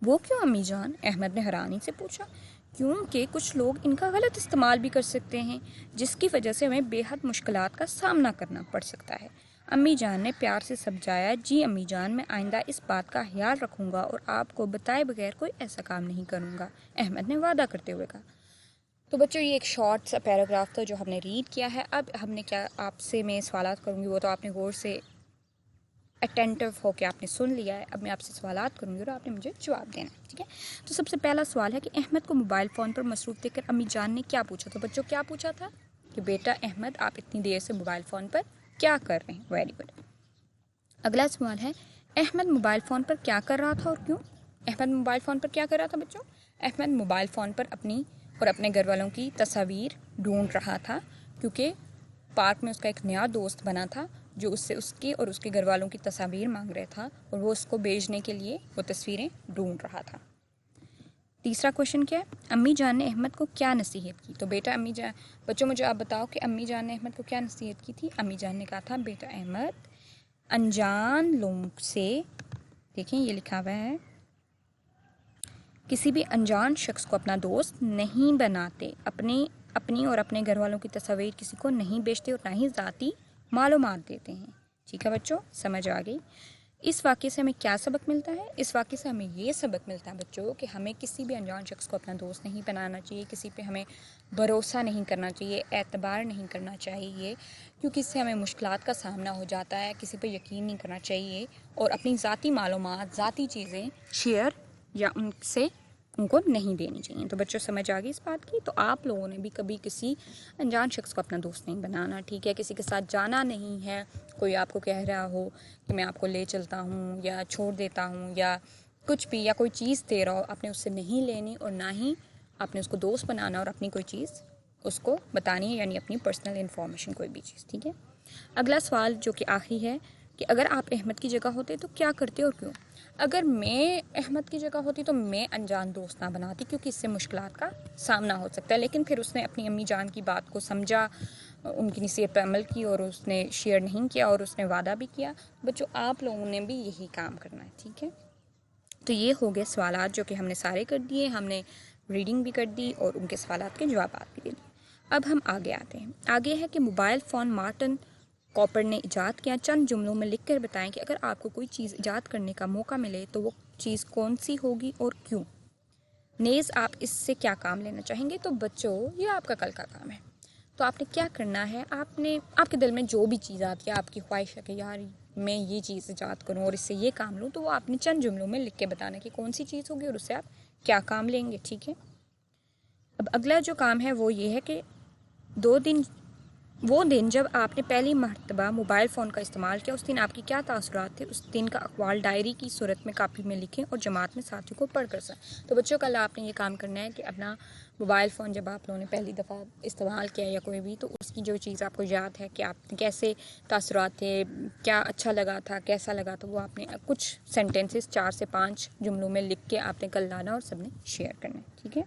وہ کیوں امی جان؟ احمد نے حیرانی سے پوچھا. کیونکہ کچھ لوگ ان کا غلط استعمال بھی کر سکتے ہیں, جس کی وجہ سے ہمیں بے حد مشکلات کا سامنا کرنا پڑ سکتا ہے. امی جان نے پیار سے سمجھایا. جی امی جان, میں آئندہ اس بات کا خیال رکھوں گا اور آپ کو بتائے بغیر کوئی ایسا کام نہیں کروں گا, احمد نے وعدہ کرتے ہوئے کہا. تو بچوں یہ ایک شارٹ سا پیراگراف تھا جو ہم نے ریڈ کیا ہے. اب ہم نے کیا آپ سے میں سوالات کروں گی, وہ تو آپ نے غور سے اٹینٹیو ہو کے آپ نے سن لیا ہے. اب میں آپ سے سوالات کروں گی اور آپ نے مجھے جواب دینا ہے. ٹھیک ہے, تو سب سے پہلا سوال ہے کہ احمد کو موبائل فون پر مصروف دیکھ کر امی جان نے کیا پوچھا؟ تو بچوں کیا پوچھا تھا کہ بیٹا احمد آپ اتنی دیر سے موبائل فون پر کیا کر رہے ہیں؟ Very good. اگلا سوال ہے احمد موبائل فون پر کیا کر رہا تھا اور کیوں؟ احمد موبائل فون پر کیا کر رہا تھا بچوں؟ احمد موبائل فون پر اپنی اور اپنے گھر والوں کی تصاویر ڈھونڈ رہا تھا, کیونکہ پارک میں اس کا ایک نیا دوست بنا تھا جو اس سے اس کے اور اس کے گھر والوں کی تصاویر مانگ رہا تھا اور وہ اس کو بھیجنے کے لیے وہ تصویریں ڈھونڈ رہا تھا. تیسرا کوشچن کیا ہے؟ امی جان نے احمد کو کیا نصیحت کی؟ تو بیٹا امی جان, بچوں مجھے آپ بتاؤ کہ امی جان نے احمد کو کیا نصیحت کی تھی؟ امی جان نے کہا تھا بیٹا احمد انجان لوگوں سے, دیکھیں یہ لکھا ہوا ہے, کسی بھی انجان شخص کو اپنا دوست نہیں بناتے, اپنی اور اپنے گھر والوں کی تصاویر کسی کو نہیں بیچتے اور نہ ہی ذاتی معلومات دیتے ہیں. ٹھیک ہے بچوں, سمجھ آ گئی. اس واقعے سے ہمیں کیا سبق ملتا ہے؟ اس واقعے سے ہمیں یہ سبق ملتا ہے بچوں کہ ہمیں کسی بھی انجان شخص کو اپنا دوست نہیں بنانا چاہیے, کسی پہ ہمیں بھروسہ نہیں کرنا چاہیے, اعتبار نہیں کرنا چاہیے, کیونکہ اس سے ہمیں مشکلات کا سامنا ہو جاتا ہے. کسی پہ یقین نہیں کرنا چاہیے اور اپنی ذاتی معلومات, ذاتی چیزیں شیئر یا ان کو نہیں دینی چاہیے. تو بچوں سمجھ آ گئی اس بات کی. تو آپ لوگوں نے بھی کبھی کسی انجان شخص کو اپنا دوست نہیں بنانا. ٹھیک ہے, کسی کے ساتھ جانا نہیں ہے, کوئی آپ کو کہہ رہا ہو کہ میں آپ کو لے چلتا ہوں یا چھوڑ دیتا ہوں یا کچھ بھی, یا کوئی چیز دے رہا ہو, آپ نے اس سے نہیں لینی اور نہ ہی آپ نے اس کو دوست بنانا اور اپنی کوئی چیز اس کو بتانی ہے, یعنی اپنی پرسنل انفارمیشن کوئی بھی چیز. ٹھیک ہے. اگلا سوال جو کہ آخری ہے, کہ اگر آپ احمد کی جگہ ہوتے تو کیا کرتے اور کیوں. اگر میں احمد کی جگہ ہوتی تو میں انجان دوست نہ بناتی، کیونکہ اس سے مشکلات کا سامنا ہو سکتا ہے. لیکن پھر اس نے اپنی امی جان کی بات کو سمجھا، ان کی نصیحت پر عمل کی اور اس نے شیئر نہیں کیا اور اس نے وعدہ بھی کیا. بچوں آپ لوگوں نے بھی یہی کام کرنا ہے، ٹھیک ہے. تو یہ ہو گئے سوالات جو کہ ہم نے سارے کر دیے، ہم نے ریڈنگ بھی کر دی اور ان کے سوالات کے جوابات بھی دے دیے. اب ہم آگے آتے ہیں. آگے ہے کہ موبائل فون مارٹن کوپر نے ایجاد کیا. چند جملوں میں لکھ کر بتائیں کہ اگر آپ کو کوئی چیز ایجاد کرنے کا موقع ملے تو وہ چیز کون سی ہوگی اور کیوں. نیز آپ اس سے کیا کام لینا چاہیں گے. تو بچوں یہ آپ کا کل کا کام ہے. تو آپ نے کیا کرنا ہے، آپ کے دل میں جو بھی چیز آتی ہے، آپ کی خواہش ہے کہ یار میں یہ چیز ایجاد کروں اور اس سے یہ کام لوں، تو وہ آپ نے چند جملوں میں لکھ کے بتانا کہ کون سی چیز ہوگی اور اس سے آپ کیا کام لیں گے، ٹھیک ہے. اب اگلا جو کام ہے وہ یہ ہے کہ وہ دن جب آپ نے پہلی مرتبہ موبائل فون کا استعمال کیا، اس دن آپ کی کیا تاثرات تھے. اس دن کا اقوال ڈائری کی صورت میں کاپی میں لکھیں اور جماعت میں ساتھیوں کو پڑھ کر سنائیں. تو بچوں کل آپ نے یہ کام کرنا ہے کہ اپنا موبائل فون جب آپ لوگوں نے پہلی دفعہ استعمال کیا یا کوئی بھی، تو اس کی جو چیز آپ کو یاد ہے کہ آپ کیسے تاثرات تھے، کیا اچھا لگا تھا، کیسا لگا تھا، وہ آپ نے کچھ سینٹینسز 4 سے 5 جملوں میں لکھ کے آپ نے کل لانا اور سب نے شیئر کرنا ہے، ٹھیک ہے.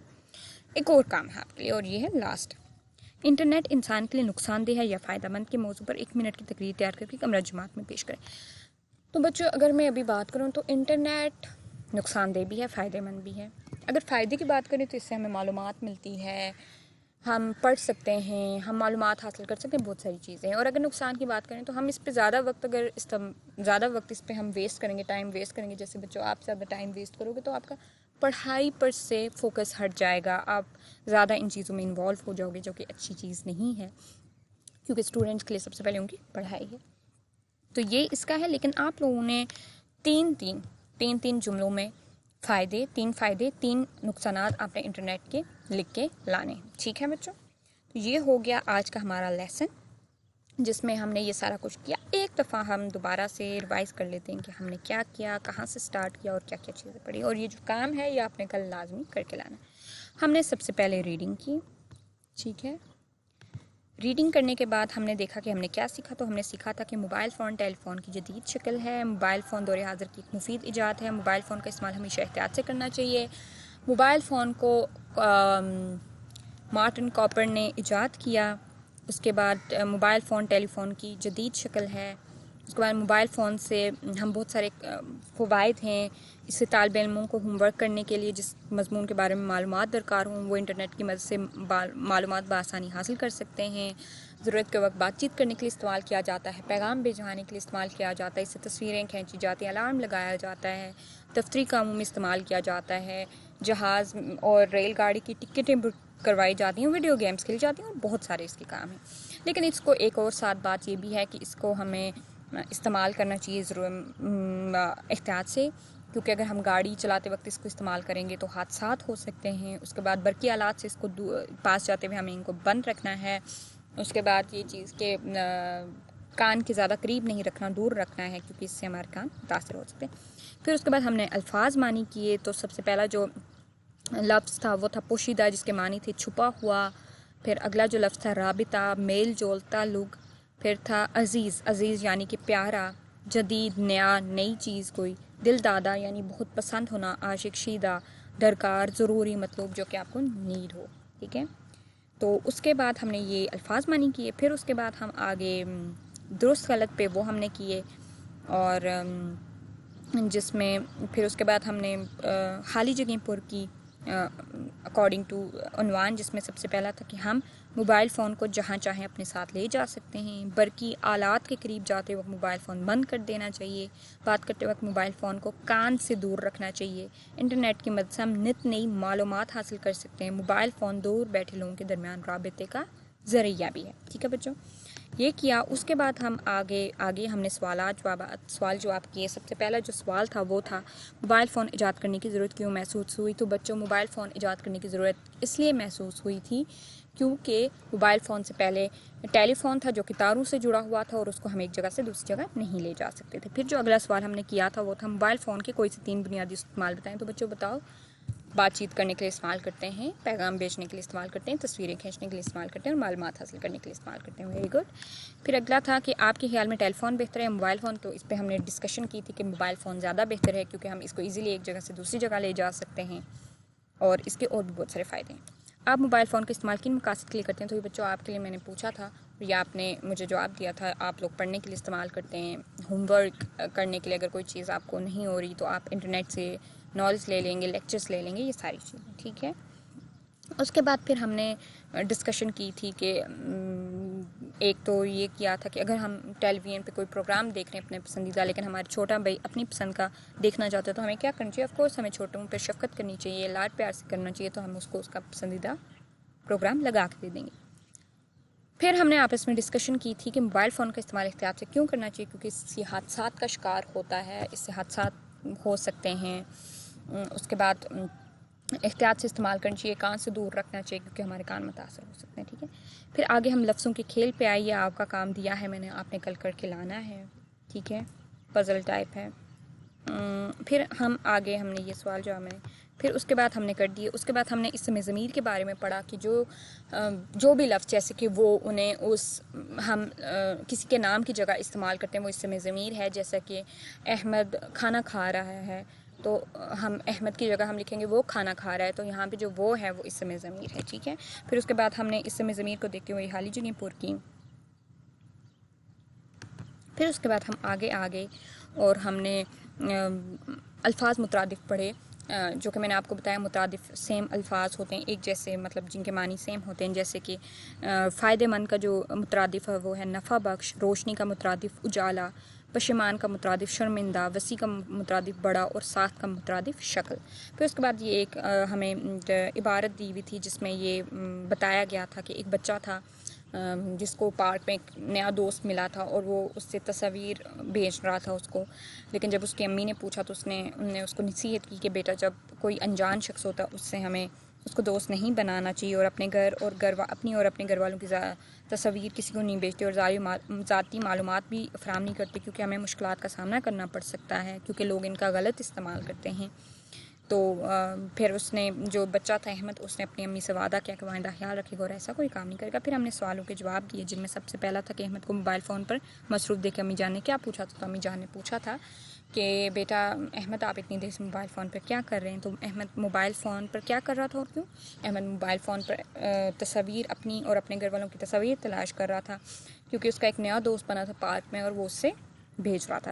ایک اور کام ہے آپ کے لیے اور یہ ہے لاسٹ. انٹرنیٹ انسان کے لیے نقصان دہ ہے یا فائدہ مند کے موضوع پر 1 منٹ کی تقریر تیار کر کے کمرہ جماعت میں پیش کریں. تو بچوں اگر میں ابھی بات کروں تو انٹرنیٹ نقصان دہ بھی ہے، فائدہ مند بھی ہے. اگر فائدے کی بات کریں تو اس سے ہمیں معلومات ملتی ہے، ہم پڑھ سکتے ہیں، ہم معلومات حاصل کر سکتے ہیں، بہت ساری چیزیں ہیں. اور اگر نقصان کی بات کریں تو ہم اس پہ زیادہ وقت اس پہ ہم ویسٹ کریں گے، ٹائم ویسٹ کریں گے. جیسے بچوں آپ زیادہ ٹائم ویسٹ کرو گے تو آپ کا پڑھائی پر سے فوکس ہٹ جائے گا، آپ زیادہ ان چیزوں میں انوالو ہو جاؤ گے، جو کہ اچھی چیز نہیں ہے، کیونکہ اسٹوڈنٹس کے لیے سب سے پہلے ان کی پڑھائی ہے. تو یہ اس کا ہے. لیکن آپ لوگوں نے تین جملوں میں تین فائدے 3 نقصانات آپ نے انٹرنیٹ کے لکھ کے لانے، ٹھیک ہے بچوں. تو یہ ہو گیا آج کا ہمارا لیسن، جس میں ہم نے یہ سارا کچھ کیا. ایک دفعہ ہم دوبارہ سے ریوائز کر لیتے ہیں کہ ہم نے کیا کیا، کہاں سے سٹارٹ کیا اور کیا کیا چیزیں پڑھی. اور یہ جو کام ہے یہ آپ نے کل لازمی کر کے لانا. ہم نے سب سے پہلے ریڈنگ کی، ٹھیک ہے. ریڈنگ کرنے کے بعد ہم نے دیکھا کہ ہم نے کیا سیکھا. تو ہم نے سیکھا تھا کہ موبائل فون ٹیلی فون کی جدید شکل ہے، موبائل فون دور حاضر کی ایک مفید ایجاد ہے، موبائل فون کا استعمال ہمیشہ احتیاط سے کرنا چاہیے. موبائل فون کو مارٹن کوپر نے ایجاد کیا. اس کے بعد موبائل فون ٹیلی فون کی جدید شکل ہے. اس کے بعد موبائل فون سے ہم بہت سارے فوائد ہیں. اس سے طالب علموں کو ہوم ورک کرنے کے لیے جس مضمون کے بارے میں معلومات درکار ہوں وہ انٹرنیٹ کی مدد سے معلومات بآسانی حاصل کر سکتے ہیں. ضرورت کے وقت بات چیت کرنے کے لیے استعمال کیا جاتا ہے، پیغام بھیجوانے کے لیے استعمال کیا جاتا ہے، اس سے تصویریں کھینچی جاتی ہیں، الارم لگایا جاتا ہے، دفتری کاموں میں استعمال کیا جاتا ہے، جہاز اور ریل گاڑی کی ٹکٹیں بک کروائی جاتی ہیں، ویڈیو گیمز کھیلی جاتی ہیں اور بہت سارے اس کے کام ہیں. لیکن اس کو ایک اور ساتھ بات یہ بھی ہے کہ اس کو ہمیں استعمال کرنا چاہیے احتیاط سے، کیونکہ اگر ہم گاڑی چلاتے وقت اس کو استعمال کریں گے تو حادثات ہو سکتے ہیں. اس کے بعد برقی آلات سے اس کو پاس جاتے ہوئے ہمیں ان کو بند رکھنا ہے. اس کے بعد یہ چیز کہ کان کے زیادہ قریب نہیں رکھنا، دور رکھنا ہے، کیونکہ اس سے ہمارے کان متاثر ہو سکتے ہیں. پھر اس کے بعد ہم نے الفاظ معنی کیے. تو سب سے پہلا جو لفظ تھا وہ تھا پوشیدہ، جس کے معنی تھے چھپا ہوا. پھر اگلا جو لفظ تھا رابطہ، میل جول، تعلق. پھر تھا عزیز یعنی کہ پیارا. جدید، نیا، نئی چیز کوئی. دل دادا یعنی بہت پسند ہونا، عاشق، شیدہ، درکار، ضروری، مطلوب، جو کہ آپ کو نیڈ ہو، ٹھیک ہے. تو اس کے بعد ہم نے یہ الفاظ معنی کیے. پھر اس کے بعد ہم آگے درست غلط پہ وہ ہم نے کیے، اور جس میں پھر اس کے بعد ہم نے خالی جگہیں پر کی اکارڈنگ ٹو عنوان، جس میں سب سے پہلا تھا کہ ہم موبائل فون کو جہاں چاہیں اپنے ساتھ لے جا سکتے ہیں. برقی آلات کے قریب جاتے وقت موبائل فون بند کر دینا چاہیے. بات کرتے وقت موبائل فون کو کان سے دور رکھنا چاہیے. انٹرنیٹ کی مدد سے ہم نت نئی معلومات حاصل کر سکتے ہیں. موبائل فون دور بیٹھے لوگوں کے درمیان رابطے کا ذریعہ بھی ہے، ٹھیک ہے بچوں. یہ کیا. اس کے بعد ہم آگے ہم نے سوال جواب کیے. سب سے پہلا جو سوال تھا وہ تھا موبائل فون ایجاد کرنے کی ضرورت کیوں محسوس ہوئی. تو بچوں موبائل فون ایجاد کرنے کی ضرورت اس لیے محسوس ہوئی تھی کیونکہ موبائل فون سے پہلے ٹیلی فون تھا جو کہ تاروں سے جڑا ہوا تھا اور اس کو ہم ایک جگہ سے دوسری جگہ نہیں لے جا سکتے تھے. پھر جو اگلا سوال ہم نے کیا تھا وہ تھا موبائل فون کے کوئی سے 3 بنیادی استعمال بتائیں. تو بچوں بتاؤ بات چیت کرنے کے لیے استعمال کرتے ہیں، پیغام بھیجنے کے لیے استعمال کرتے ہیں، تصویریں کھینچنے کے لیے استعمال کرتے ہیں اور معلومات حاصل کرنے کے لیے استعمال کرتے ہیں. Very good. پھر اگلا تھا کہ آپ کے خیال میں ٹیلی فون بہتر ہے یا موبائل فون. تو اس پہ ہم نے ڈسکشن کی تھی کہ موبائل فون زیادہ بہتر ہے کیونکہ ہم اس کو ایزیلی ایک جگہ سے دوسری جگہ لے جا سکتے ہیں اور اس کے اور بھی بہت سارے فائدے ہیں. آپ موبائل فون کا استعمال کن مقاصد کے لیے کرتے ہیں؟ تو یہ بچوں آپ کے لیے میں نے پوچھا تھا یا آپ نے مجھے جواب دیا تھا. آپ لوگ پڑھنے کے لیے استعمال کرتے ہیں، ہوم ورک کرنے کے لیے، اگر کوئی چیز آپ کو نہیں ہو رہی تو آپ انٹرنیٹ سے نالج لے لیں گے، لیکچرز لے لیں گے، یہ ساری چیزیں. ٹھیک ہے. اس کے بعد پھر ہم نے ڈسکشن کی تھی کہ ایک تو یہ کیا تھا کہ اگر ہم ٹیلی ویژن پہ کوئی پروگرام دیکھ رہے ہیں اپنے پسندیدہ، لیکن ہمارا چھوٹا بھائی اپنی پسند کا دیکھنا چاہتا ہے تو ہمیں کیا کرنا چاہیے؟ آف کورس ہمیں چھوٹوں پہ شفقت کرنی چاہیے، لاڈ پیار سے کرنا چاہیے، تو ہم اس کو اس کا پسندیدہ پروگرام لگا کے دے دیں گے. پھر ہم نے آپس میں ڈسکشن کی تھی کہ موبائل فون کا استعمال احتیاط سے کیوں کرنا چاہیے، کیونکہ اس سے حادثات کا شکار ہوتا ہے، اس سے حادثات ہو سکتے ہیں. اس کے بعد احتیاط سے استعمال کرنا چاہیے، کان سے دور رکھنا چاہیے کیونکہ ہمارے کان متاثر ہو سکتے ہیں. ٹھیک ہے. پھر آگے ہم لفظوں کے کھیل پہ آئیے. آپ کا کام دیا ہے میں نے، آپ نے کل کر کے لانا ہے. ٹھیک ہے. پزل ٹائپ ہے. پھر ہم آگے ہم نے یہ سوال جو ہمیں پھر اس کے بعد ہم نے کر دیے. اس کے بعد ہم نے اسم ضمیر کے بارے میں پڑھا کہ جو بھی لفظ جیسے کہ وہ انہیں ہم کسی کے نام کی جگہ استعمال کرتے ہیں وہ اسم ضمیر ہے. جیسا کہ احمد کھانا کھا رہا ہے تو ہم احمد کی جگہ ہم لکھیں گے وہ کھانا کھا رہا ہے، تو یہاں پہ جو وہ ہے وہ اسم ضمیر ہے. ٹھیک ہے. پھر اس کے بعد ہم نے اسم ضمیر کو دیکھتے ہوئے حالی جگہیں پر کی. پھر اس کے بعد ہم آگے اور ہم نے الفاظ مترادف پڑھے، جو کہ میں نے آپ کو بتایا مترادف سیم الفاظ ہوتے ہیں، ایک جیسے مطلب جن کے معنی سیم ہوتے ہیں. جیسے کہ فائدہ مند کا جو مترادف ہے وہ ہے نفع بخش، روشنی کا مترادف اجالا، پشیمان کا مترادف شرمندہ، وسیع کا مترادف بڑا اور ساخت کا مترادف شکل. پھر اس کے بعد یہ ایک ہمیں عبارت دی ہوئی تھی جس میں یہ بتایا گیا تھا کہ ایک بچہ تھا جس کو پارک میں ایک نیا دوست ملا تھا اور وہ اس سے تصاویر بھیج رہا تھا اس کو، لیکن جب اس کی امی نے پوچھا تو انہوں نے اس کو نصیحت کی کہ بیٹا جب کوئی انجان شخص ہوتا اس سے ہمیں اس کو دوست نہیں بنانا چاہیے، اور اپنے اپنی اور اپنے گھر والوں کی تصاویر کسی کو نہیں بھیجتے اور ذاتی معلومات بھی فراہم نہیں کرتے، کیونکہ ہمیں مشکلات کا سامنا کرنا پڑ سکتا ہے کیونکہ لوگ ان کا غلط استعمال کرتے ہیں. تو پھر اس نے جو بچہ تھا احمد، اس نے اپنی امی سے وعدہ کیا کہ وہ آئندہ خیال رکھے گا اور ایسا کوئی کام نہیں کرے گا. پھر ہم نے سوالوں کے جواب دیے جن میں سب سے پہلا تھا کہ احمد کو موبائل فون پر مصروف دیکھ کے امی جان نے کیا پوچھا تھا. تو امی جان نے پوچھا تھا کہ بیٹا احمد آپ اتنی دیر سے موبائل فون پر کیا کر رہے ہیں؟ تو احمد موبائل فون پر کیا کر رہا تھا اور کیوں؟ احمد موبائل فون پر تصاویر اپنی اور اپنے گھر والوں کی تصاویر تلاش کر رہا تھا کیونکہ اس کا ایک نیا دوست بنا تھا پارک میں اور وہ اس سے بھیج رہا تھا.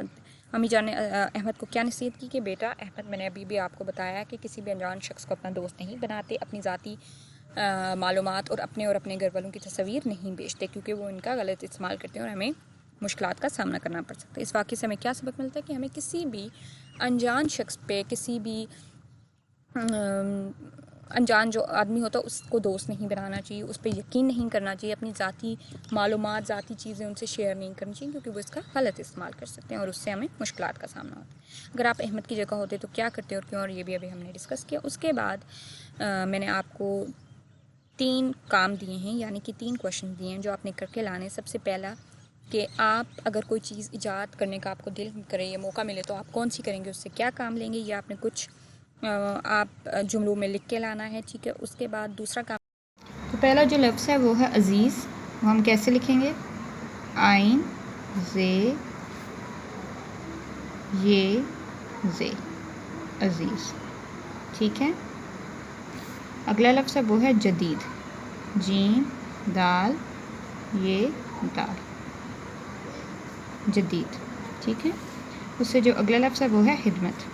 امی جان نے احمد کو کیا نصیحت کی کہ بیٹا احمد میں نے ابھی بھی آپ کو بتایا کہ کسی بھی انجان شخص کو اپنا دوست نہیں بناتے، اپنی ذاتی معلومات اور اپنے گھر والوں کی تصاویر نہیں بھیجتے کیونکہ وہ ان کا غلط استعمال کرتے ہیں اور ہمیں مشکلات کا سامنا کرنا پڑ سکتا ہے. اس واقعے سے ہمیں کیا سبق ملتا ہے کہ ہمیں کسی بھی انجان شخص پہ، کسی بھی انجان جو آدمی ہوتا ہے اس کو دوست نہیں بنانا چاہیے، اس پہ یقین نہیں کرنا چاہیے، اپنی ذاتی معلومات ذاتی چیزیں ان سے شیئر نہیں کرنی چاہیے کیونکہ وہ اس کا غلط استعمال کر سکتے ہیں اور اس سے ہمیں مشکلات کا سامنا ہوتا ہے. اگر آپ احمد کی جگہ ہوتے تو کیا کرتے اور کیوں، اور یہ بھی ابھی ہم نے ڈسکس کیا. اس کے بعد میں نے آپ کو 3 کام دیے ہیں، یعنی کہ 3 کویشچن دیے ہیں جو آپ نے کر کے لانے. سب سے پہلا کہ آپ اگر کوئی چیز ایجاد کرنے کا آپ کو دل کرے یا موقع ملے تو آپ کون سی کریں گے، اس سے کیا کام لیں گے، یہ آپ نے کچھ آپ جملوں میں لکھ کے لانا ہے. ٹھیک ہے. اس کے بعد دوسرا کام، تو پہلا جو لفظ ہے وہ ہے عزیز. وہ ہم کیسے لکھیں گے؟ آئین زے یہ زے عزیز. ٹھیک ہے. اگلا لفظ ہے وہ ہے جدید. جیم دال یہ دال جدید. ٹھیک ہے. اس سے جو اگلا لفظ ہے وہ ہے خدمت.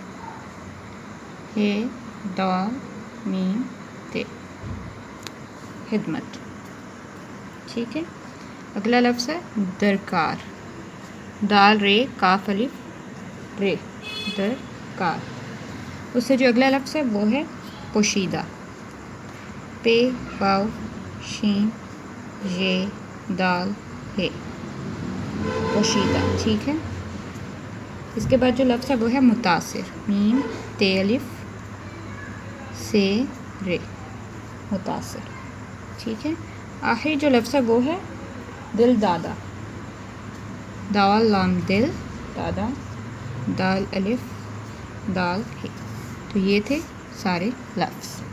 ہے دال میم تے خدمت. ٹھیک ہے. اگلا لفظ ہے درکار. دال رے کاف الف رے درکار. اس سے جو اگلا لفظ ہے وہ ہے پوشیدہ. پے واو شین یہ دال ہے پوشیدہ. ٹھیک ہے. اس کے بعد جو لفظ ہے وہ ہے متاثر. میم تے الف سے رے متاثر. ٹھیک ہے. آخری جو لفظ ہے وہ ہے دل دادا. دال لام دل دادا دال الف دال ہے. تو یہ تھے سارے لفظ.